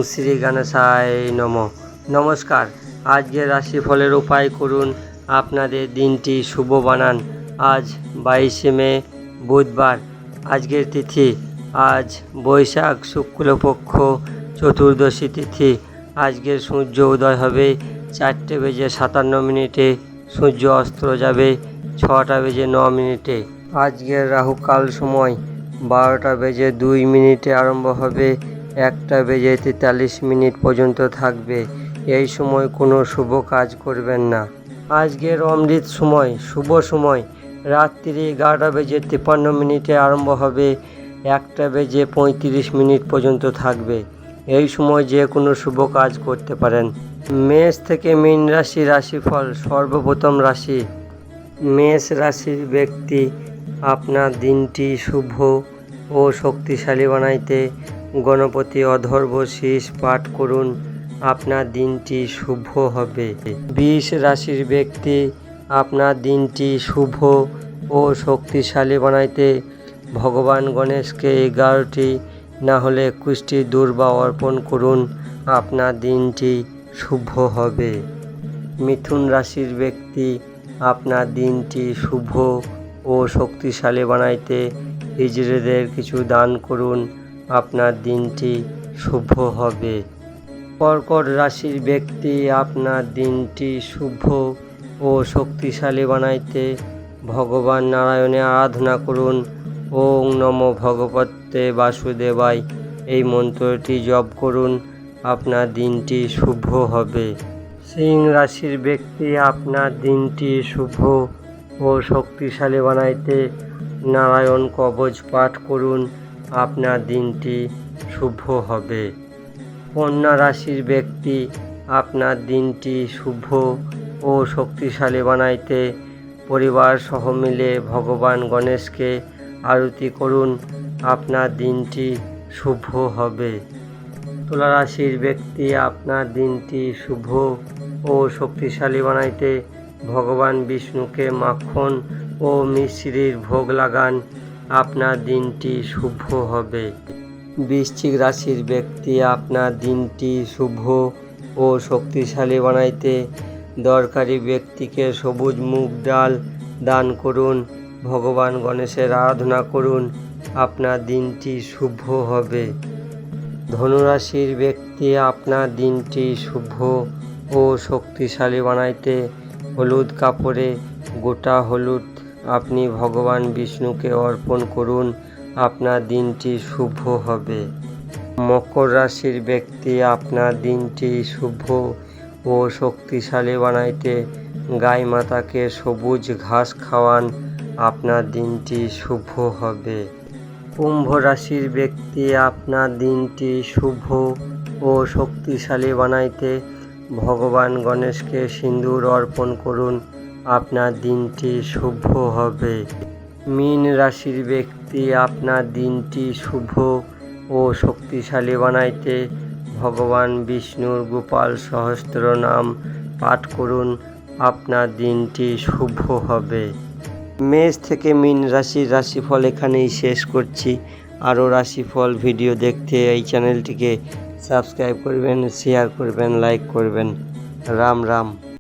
শ্রী গণেশায় নমঃ। নমস্কার। আজকের রাশিফলের উপায় করুন, আপনাদের দিনটি শুভ বানান। আজ 22শে মে বুধবার। আজকের তিথি আজ বৈশাখ শুক্লপক্ষ চতুর্দশী তিথি। আজকের সূর্য উদয় হবে 4:57 সূর্য অস্ত যাবে 6:09। আজকের রাহুকাল সময় 12:02 আরম্ভ হবে, 1:43 পর্যন্ত থাকবে। এই সময় কোনো শুভ কাজ করবেন না। আজকের অমৃত সময় শুভ সময় রাত্রি 11:53 আরম্ভ হবে, 1:35 পর্যন্ত থাকবে। এই সময় যে কোনো শুভ কাজ করতে পারেন। মেষ থেকে মীন রাশি রাশিফল। সর্বপ্রথম রাশি মেষ রাশির ব্যক্তি, আপনার দিনটি শুভ ও শক্তিশালী বানাইতে গণপতি অধর্ব শীষ পাঠ করুন, আপনার দিনটি শুভ হবে। বৃষ রাশির ব্যক্তি, আপনার দিনটি শুভ ও শক্তিশালী বানাইতে ভগবান গণেশকে 11টি না হলে 21টি দূর্বা অর্পণ করুন, আপনার দিনটি শুভ হবে। মিথুন রাশির ব্যক্তি, আপনার দিনটি শুভ ও শক্তিশালী বানাইতে হিজড়েদের কিছু দান করুন, আপনার দিনটি শুভ হবে। কর্কট রাশির ব্যক্তি, আপনার দিনটি শুভ ও শক্তিশালী বানাইতে ভগবান নারায়ণের আরাধনা করুন, ওং নমো ভগবতে বাসুদেবায় এই মন্ত্রটি জপ করুন, আপনার দিনটি শুভ হবে। সিংহ রাশির ব্যক্তি, আপনার দিনটি শুভ ও শক্তিশালী বানাইতে নারায়ণ কবচ পাঠ করুন, আপনার দিনটি শুভ হবে। কন্যা রাশির ব্যক্তি, আপনার দিনটি শুভ ও শক্তিশালী বানাইতে পরিবার সহ মিলে ভগবান গণেশকে আরতি করুন, আপনার দিনটি শুভ হবে। তুলা রাশির ব্যক্তি, আপনার দিনটি শুভ ও শক্তিশালী বানাইতে ভগবান বিষ্ণুকে মাখন ও মিশ্রির ভোগ লাগান, আপনার দিনটি শুভ হবে। বৃশ্চিক রাশির ব্যক্তি, আপনার দিনটি শুভ ও শক্তিশালী বানাইতে দরকারি ব্যক্তিকে সবুজ মুগ ডাল দান করুন, ভগবান গণেশের আরাধনা করুন, আপনার দিনটি শুভ হবে। ধনুরাশির ব্যক্তি, আপনার দিনটি শুভ ও শক্তিশালী বানাইতে হলুদ কাপড়ে গোটা হলুদ আপনি ভগবান বিষ্ণুকে অর্পণ করুন, আপনার দিনটি শুভ হবে। মকর রাশির ব্যক্তি, আপনার দিনটি শুভ ও শক্তিশালী বানাইতে গাই মাতাকে সবুজ ঘাস খাওয়ান, আপনার দিনটি শুভ হবে। কুম্ভ রাশির ব্যক্তি, আপনার দিনটি শুভ ও শক্তিশালী বানাইতে ভগবান গণেশকে সিঁদুর অর্পণ করুন, আপনার দিনটি শুভ হবে। মীন রাশির ব্যক্তি, আপনার দিনটি শুভ ও শক্তিশালী বানাইতে ভগবান বিষ্ণুর গোপাল সহস্র নাম পাঠ করুন, আপনার দিনটি শুভ হবে। মেষ থেকে মীন রাশির রাশিফল এখানেই শেষ করছি। আরও রাশিফল ভিডিও দেখতে এই চ্যানেলটিকে সাবস্ক্রাইব করবেন, শেয়ার করবেন, লাইক করবেন। রাম রাম।